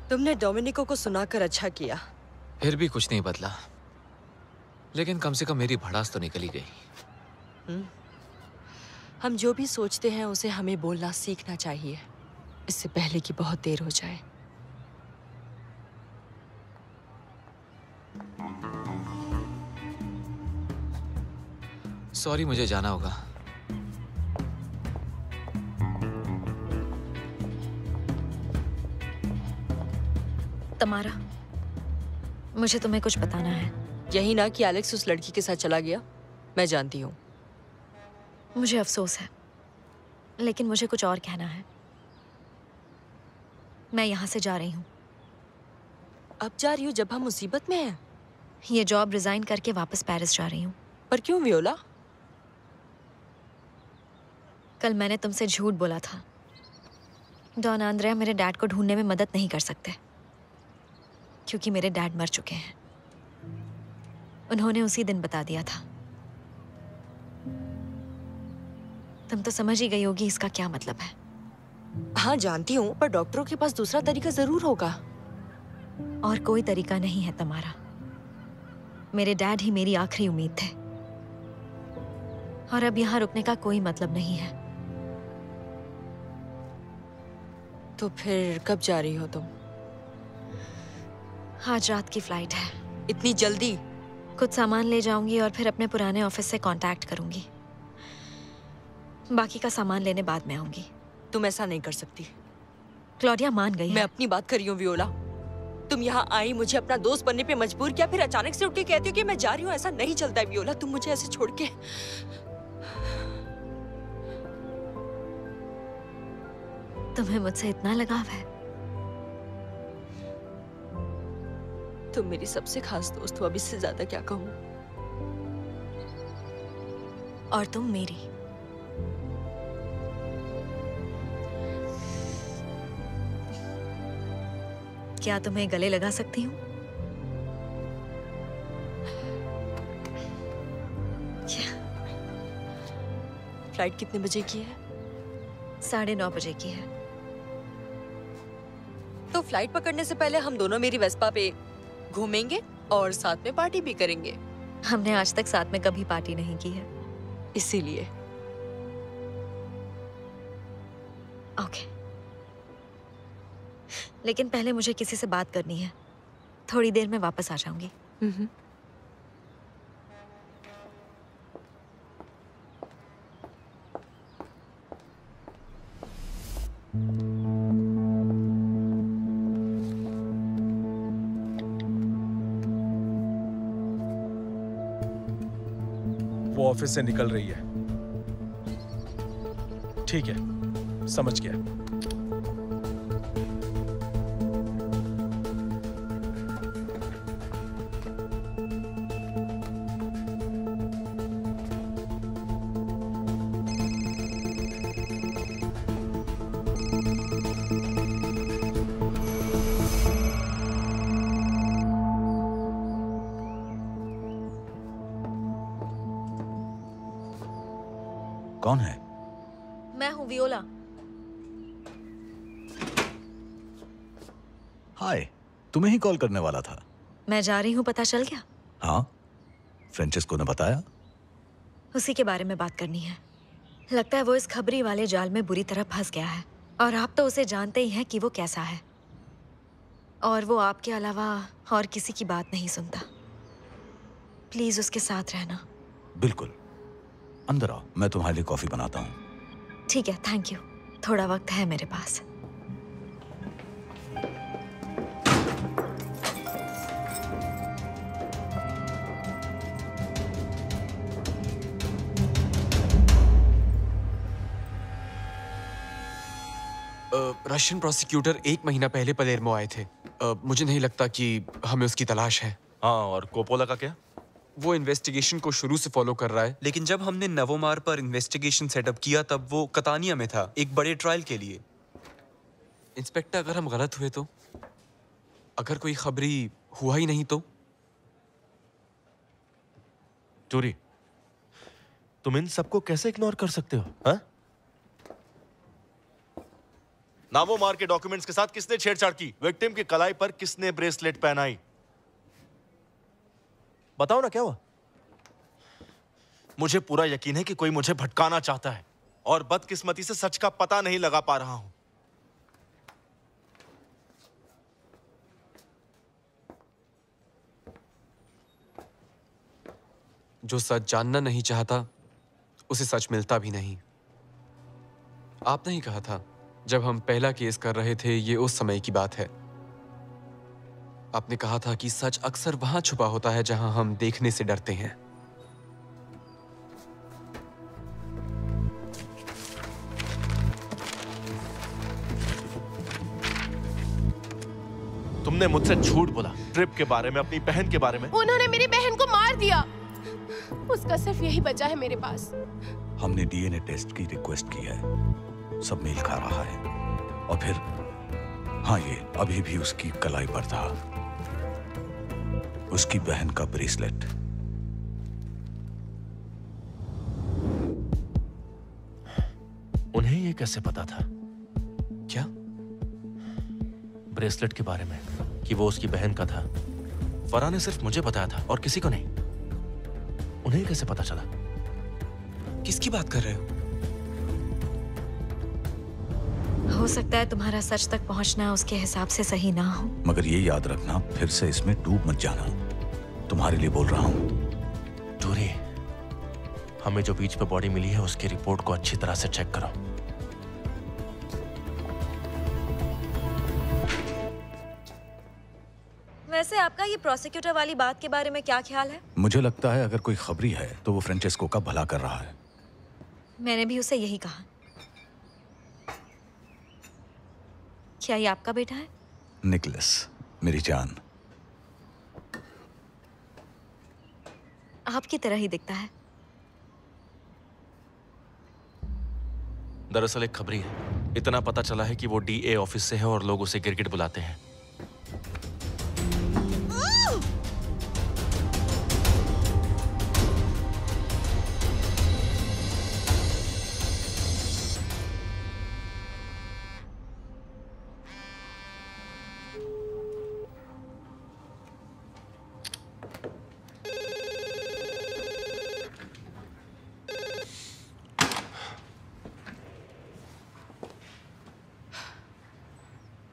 तुमने डोमिनिको को सुनाकर अच्छा किया। फिर भी कुछ नहीं बदला, लेकिन कम से कम मेरी भड़ास तो निकल ही गई। हम जो भी सोचते हैं उसे हमें बोलना सीखना चाहिए, इससे पहले कि बहुत देर हो जाए। सॉरी, मुझे जाना होगा। तमारा, मुझे तुम्हें कुछ बताना है। यही ना कि एलेक्स उस लड़की के साथ चला गया? मैं जानती हूँ। मुझे अफसोस है, लेकिन मुझे कुछ और कहना है। मैं यहाँ से जा रही हूँ। अब जा रही हूँ जब हम मुसीबत में हैं? ये जॉब रिजाइन करके वापस पेरिस जा रही हूँ। पर क्यों वियोला? कल मैंने तुमसे झूठ बोला था। डॉन आंद्रेया मेरे डैड को ढूंढने में मदद नहीं कर सकते, क्योंकि मेरे डैड मर चुके हैं। उन्होंने उसी दिन बता दिया था। तुम तो समझ ही गई होगी इसका क्या मतलब है। हाँ जानती हूँ, पर डॉक्टरों के पास दूसरा तरीका जरूर होगा। और कोई तरीका नहीं है तमारा। मेरे डैड ही मेरी आखिरी उम्मीद थे, और अब यहाँ रुकने का कोई मतलब नहीं है। तो फिर कब जा रही हो तुम? आज रात की फ्लाइट है। इतनी जल्दी? कुछ सामान ले जाऊंगी और फिर अपने पुराने ऑफिस से कांटेक्ट करूंगी। बाकी का सामान लेने बाद में आऊंगी। तुम ऐसा नहीं कर सकती। क्लॉडिया मान गई है। मैं अपनी बात कर रही हूँ वियोला। तुम यहाँ आई, मुझे अपना दोस्त बनने पे मजबूर किया, फिर अचानक से उठ के कहती हो कि मैं जा रही हूँ। ऐसा नहीं चलता है वियोला, तुम मुझे ऐसे छोड़ के। तुम्हें मुझसे इतना लगाव है? तुम मेरी सबसे खास दोस्त हो, अब इससे ज्यादा क्या कहूँ। और तुम मेरी। क्या तुम्हें गले लगा सकती हूँ? क्या? फ्लाइट कितने बजे की है? 9:30 बजे की है। तो फ्लाइट पकड़ने से पहले हम दोनों मेरी वेस्पा पे घूमेंगे और साथ में पार्टी भी करेंगे। हमने आज तक साथ में कभी पार्टी नहीं की है, इसीलिए। ओके। लेकिन पहले मुझे किसी से बात करनी है। थोड़ी देर में वापस आ जाऊंगी। वो ऑफिस से निकल रही है। ठीक है, समझ गया। कौन है? मैं हूँ वियोला। हाय, तुम्हें ही कॉल करने वाला था। मैं जा रही हूँ, पता चल गया? हाँ, फ्रेंचेस्को ने बताया। उसी के बारे में बात करनी है। लगता है वो इस खबरी वाले जाल में बुरी तरह फंस गया है, और आप तो उसे जानते ही हैं कि वो कैसा है। और वो आपके अलावा और किसी की बात नहीं सुनता। प्लीज उसके साथ रहना। बिल्कुल। अंदर आओ, मैं तुम्हारे लिए कॉफी बनाता हूँ। ठीक है, थैंक यू। थोड़ा वक्त है मेरे पास। रशियन प्रोसिक्यूटर 1 महीना पहले पलेर्मो आए थे। मुझे नहीं लगता कि हमें उसकी तलाश है। हाँ, और कोपोला का क्या? वो इन्वेस्टिगेशन को शुरू से फॉलो कर रहा है, लेकिन जब हमने नवोमार पर इन्वेस्टिगेशन सेटअप किया तब वो कतानिया में था, एक बड़े ट्रायल के लिए। इंस्पेक्टर, अगर हम गलत हुए तो? अगर कोई खबरी हुआ ही नहीं तो? टूरी, तुम इन सबको कैसे इग्नोर कर सकते हो? हाँ? नावोमार के डॉक्यूमेंट्स के साथ किसने छेड़छाड़ की? विक्टिम की कलाई पर किसने ब्रेसलेट पहनाई? बताओ ना क्या हुआ? मुझे पूरा यकीन है कि कोई मुझे भटकाना चाहता है और बदकिस्मती से सच का पता नहीं लगा पा रहा हूं। जो सच जानना नहीं चाहता उसे सच मिलता भी नहीं। आपने ही कहा था जब हम पहला केस कर रहे थे, ये उस समय की बात है। आपने कहा था कि सच अक्सर वहां छुपा होता है जहां हम देखने से डरते हैं। तुमने मुझसे झूठ बोला ट्रिप के बारे में, अपनी बहन के बारे में। उन्होंने मेरी बहन को मार दिया। उसका सिर्फ यही बचा है मेरे पास। हमने डीएनए टेस्ट की रिक्वेस्ट की है, सब मेल खा रहा है। और फिर हाँ, ये अभी भी उसकी कलाई पर था, उसकी बहन का ब्रेसलेट। उन्हें ये कैसे पता था? क्या? ब्रेसलेट के बारे में, कि वो उसकी बहन का था। फराह ने सिर्फ मुझे बताया था और किसी को नहीं। उन्हें कैसे पता चला? किसकी बात कर रहे हो सकता है तुम्हारा सच तक पहुंचना उसके हिसाब से सही ना हो। मगर ये याद रखना, फिर से इसमें डूब मत जाना। तुम्हारे लिए बोल रहा हूं। टूरी, हमें जो बीच पे बॉडी मिली है उसकी रिपोर्ट को अच्छी तरह से चेक करो। वैसे आपका ये प्रोसिक्यूटर वाली बात के बारे में क्या ख्याल है? मुझे लगता है अगर कोई खबरी है तो वो फ्रेंचेस्को का भला कर रहा है। मैंने भी उसे यही कहा। क्या ये आपका बेटा है? निकोलस, मेरी जान। आपकी तरह ही दिखता है। दरअसल एक खबरी है। इतना पता चला है कि वो डीए ऑफिस से है और लोग उसे गिरगिट बुलाते हैं।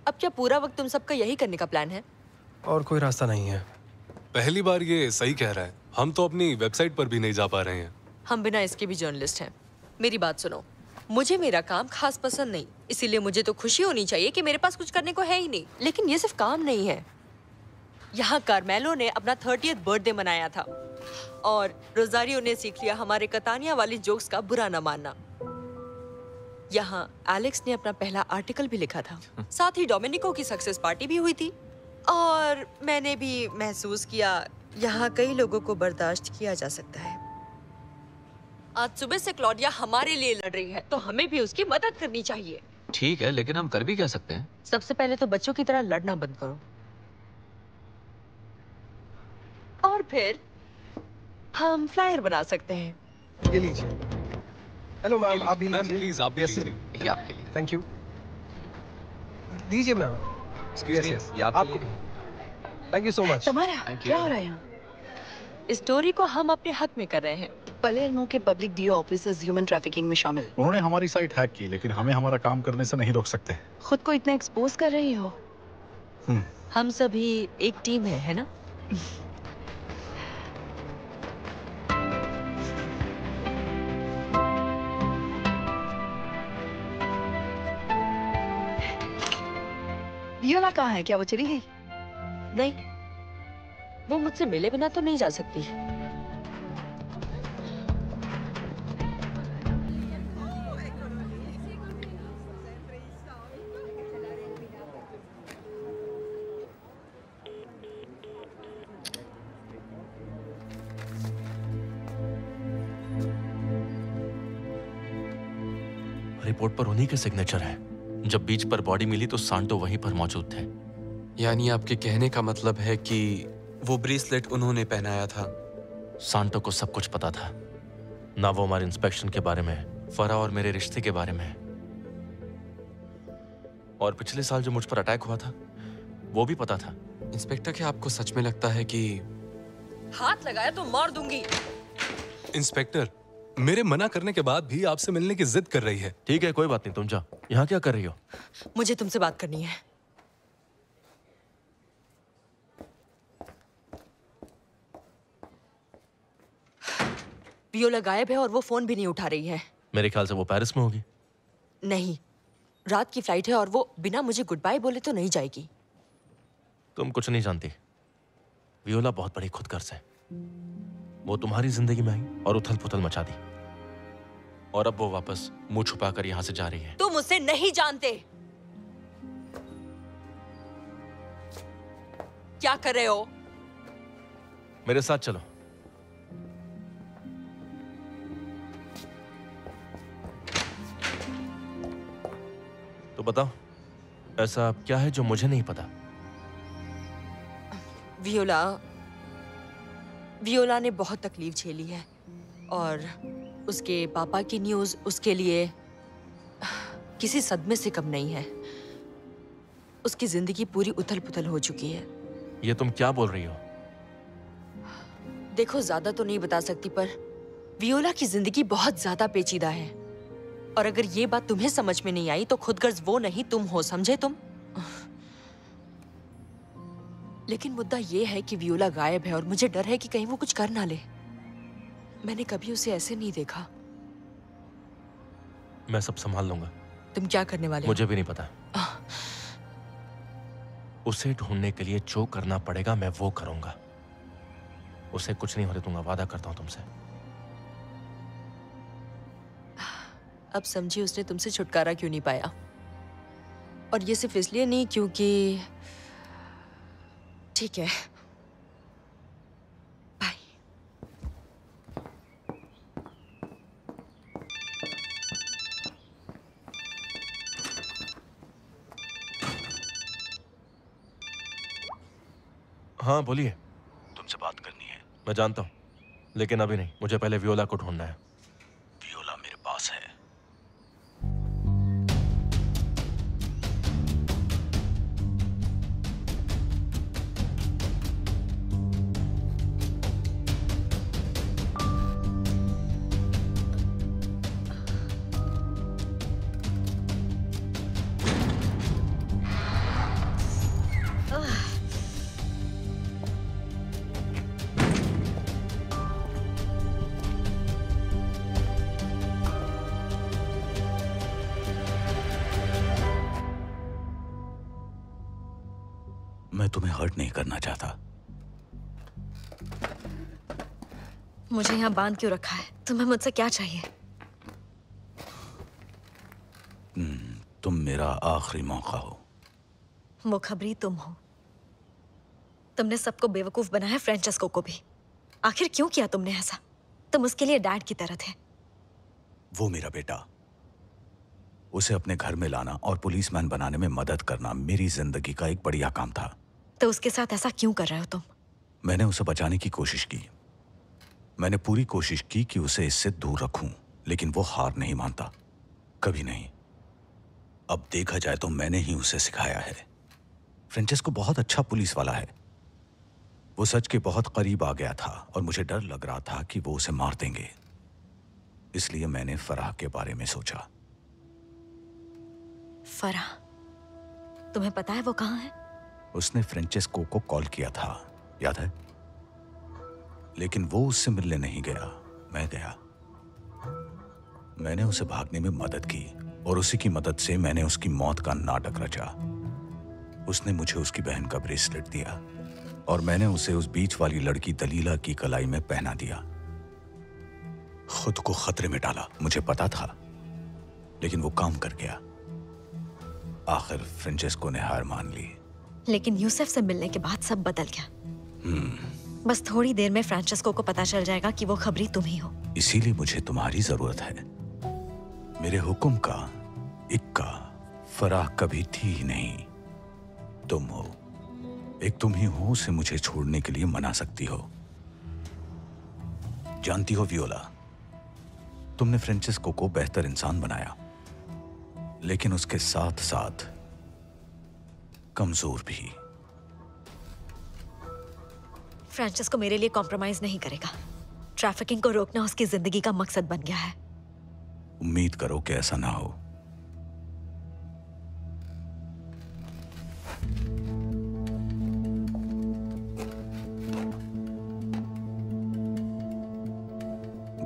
अब क्या पूरा वक्त तुम सबका यही करने का प्लान है? और कोई रास्ता नहीं है। पहली बार ये सही कह रहा है। हम तो अपनी वेबसाइट पर भी नहीं जा पा रहे हैं। हम बिना इसके भी जर्नलिस्ट हैं। मेरी बात सुनो, मुझे मेरा काम खास पसंद नहीं, इसीलिए मुझे तो खुशी होनी चाहिए कि मेरे पास कुछ करने को है ही नहीं। लेकिन ये सिर्फ काम नहीं है। यहाँ कार्मेलो ने अपना 30th बर्थडे मनाया था और रोजारियो ने सीख लिया हमारे कतानिया वाली जोक्स का बुरा न मानना। यहाँ एलेक्स ने अपना पहला आर्टिकल भी लिखा था। साथ ही डोमिनिको की सक्सेस पार्टी भी हुई थी और मैंने भी महसूस किया यहाँ कई लोगों को बर्दाश्त किया जा सकता है। आज सुबह से क्लॉडिया हमारे लिए लड़ रही है, तो हमें भी उसकी मदद करनी चाहिए। ठीक है, लेकिन हम कर भी क्या सकते हैं? सबसे पहले तो बच्चों की तरह लड़ना बंद करो और फिर हम फ्लायर बना सकते हैं। ये लीजिए। हेलो मैम, आप भी लीजिए। प्लीज आप भी ये आपके लिए। Thank you. लीजिए मैम। यस, ये आपके आपको लिए। Thank you so much. तुम्हारा क्या हो रहा है यहाँ? इस स्टोरी को हम अपने हक में कर रहे हैं। पलेर्मो के public DO officers human trafficking में शामिल। उन्होंने हमारी साइट हैक की, लेकिन हमें हमारा काम करने से नहीं रोक सकते। खुद को इतना एक्सपोज कर रही हो। हम सभी एक टीम है ना? वियोला कहाँ है? क्या वो चली गई? नहीं, वो मुझसे मिले बिना तो नहीं जा सकती। रिपोर्ट पर उन्हीं के सिग्नेचर है। जब बीच पर बॉडी मिली तो सांटो वहीं पर मौजूद थे। यानी आपके कहने का मतलब है कि वो ब्रेसलेट उन्होंने पहनाया था। सांटो को सब कुछ पता था, ना वो हमारे इंस्पेक्शन के बारे में, फरा और मेरे रिश्ते के बारे में। और पिछले साल जो मुझ पर अटैक हुआ था वो भी पता था। इंस्पेक्टर, क्या आपको सच में लगता है कि हाथ लगाया तो मार दूंगी। इंस्पेक्टर, मेरे मना करने के बाद भी आपसे मिलने की जिद कर रही है। ठीक है, कोई बात नहीं, तुम जाओ। यहाँ क्या कर रही हो? मुझे तुमसे बात करनी है। वियोला गायब है और वो फोन भी नहीं उठा रही है। मेरे ख्याल से वो पेरिस में होगी। नहीं, रात की फ्लाइट है और वो बिना मुझे गुड बाय बोले तो नहीं जाएगी। तुम कुछ नहीं जानती। वियोला बहुत बड़ी खुदगर्ज है। वो तुम्हारी जिंदगी में आई और उथल पुथल मचा दी, और अब वो वापस मुंह छुपाकर यहां से जा रही है। तुम मुझसे नहीं जानते। क्या कर रहे हो? मेरे साथ चलो। तो बताओ, ऐसा क्या है जो मुझे नहीं पता? वियोला ने बहुत तकलीफ झेली है और उसके पापा की न्यूज़ उसके लिए किसी सदमे से कम नहीं है। उसकी जिंदगी पूरी उथल पुथल हो चुकी है। ये तुम क्या बोल रही हो? देखो, ज्यादा तो नहीं बता सकती, पर वियोला की जिंदगी बहुत ज्यादा पेचीदा है। और अगर ये बात तुम्हें समझ में नहीं आई तो खुदगर्ज वो नहीं तुम हो, समझे तुम? लेकिन मुद्दा ये है कि वियोला गायब है और मुझे डर है कि कहीं वो कुछ कर ना ले। मैंने कभी उसे ऐसे नहीं देखा। मैं सब संभाल लूंगा। तुम क्या करने वाले हो? मुझे भी नहीं पता। उसे ढूंढने के लिए जो करना पड़ेगा मैं वो करूंगा। उसे कुछ नहीं होने दूंगा, वादा करता हूं तुमसे। अब समझिए उसने तुमसे छुटकारा क्यों नहीं पाया। और ये सिर्फ इसलिए नहीं क्योंकि ठीक है, बाय। हाँ बोलिए। तुमसे बात करनी है। मैं जानता हूँ, लेकिन अभी नहीं। मुझे पहले वियोला को ढूंढना है। वियोला मेरे पास है। मैं तुम्हें हर्ट नहीं करना चाहता। मुझे यहाँ बांध क्यों रखा है? तुम्हें मुझसे क्या चाहिए? तुम मेरा आखिरी मौका हो। वो खबरी तुम हो। तुमने सबको बेवकूफ बनाया, फ्रेंचेस्को को भी। आखिर क्यों किया तुमने ऐसा? तुम उसके लिए डैड की तरह थे। वो मेरा बेटा, उसे अपने घर में लाना और पुलिसमैन बनाने में मदद करना मेरी जिंदगी का एक बढ़िया काम था। तो उसके साथ ऐसा क्यों कर रहे हो तुम? मैंने उसे बचाने की कोशिश की। मैंने पूरी कोशिश की कि उसे इससे दूर रखूं, लेकिन वो हार नहीं मानता, कभी नहीं। अब देखा जाए तो मैंने ही उसे सिखाया है। फ्रेंचेस्को बहुत अच्छा पुलिस वाला है। वो सच के बहुत करीब आ गया था और मुझे डर लग रहा था कि वो उसे मार देंगे। इसलिए मैंने फराह के बारे में सोचा। फराह? तुम्हें पता है वो कहाँ है? उसने फ्रेंचेस्को को कॉल किया था, याद है? लेकिन वो उससे मिलने नहीं गया, मैं गया। मैंने उसे भागने में मदद की और उसी की मदद से मैंने उसकी मौत का नाटक रचा। उसने मुझे उसकी बहन का ब्रेसलेट दिया और मैंने उसे उस बीच वाली लड़की दलीला की कलाई में पहना दिया। खुद को खतरे में डाला, मुझे पता था, लेकिन वो काम कर गया। आखिर फ्रेंचेस्को ने हार मान ली। लेकिन यूसुफ से मिलने के बाद सब बदल गया। बस थोड़ी देर में फ्रांचेस्को को पता चल जाएगा कि वो खबरी तुम ही हो। इसीलिए मुझे तुम्हारी जरूरत है। मेरे हुक्म का इक्का फराह कभी थी ही नहीं। तुम हो, एक तुम ही हो उसे मुझे छोड़ने के लिए मना सकती हो। जानती हो वियोला, तुमने फ्रेंचेस्को को बेहतर इंसान बनाया, लेकिन उसके साथ साथ कमजोर भी। फ्रांसिस्को मेरे लिए कॉम्प्रोमाइज नहीं करेगा। ट्रैफिकिंग को रोकना उसकी जिंदगी का मकसद बन गया है। उम्मीद करो कि ऐसा ना हो।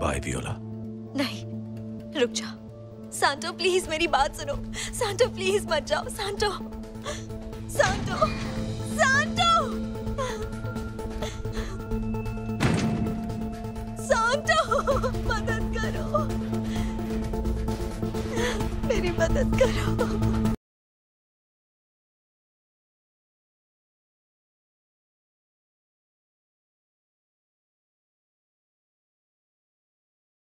By Viola. नहीं, रुक जाओ। सांटो प्लीज मेरी बात सुनो। सांटो प्लीज मत जाओ। सांटो, सांटो, सांटो, सांटो, मदद करो, मेरी मदद करो।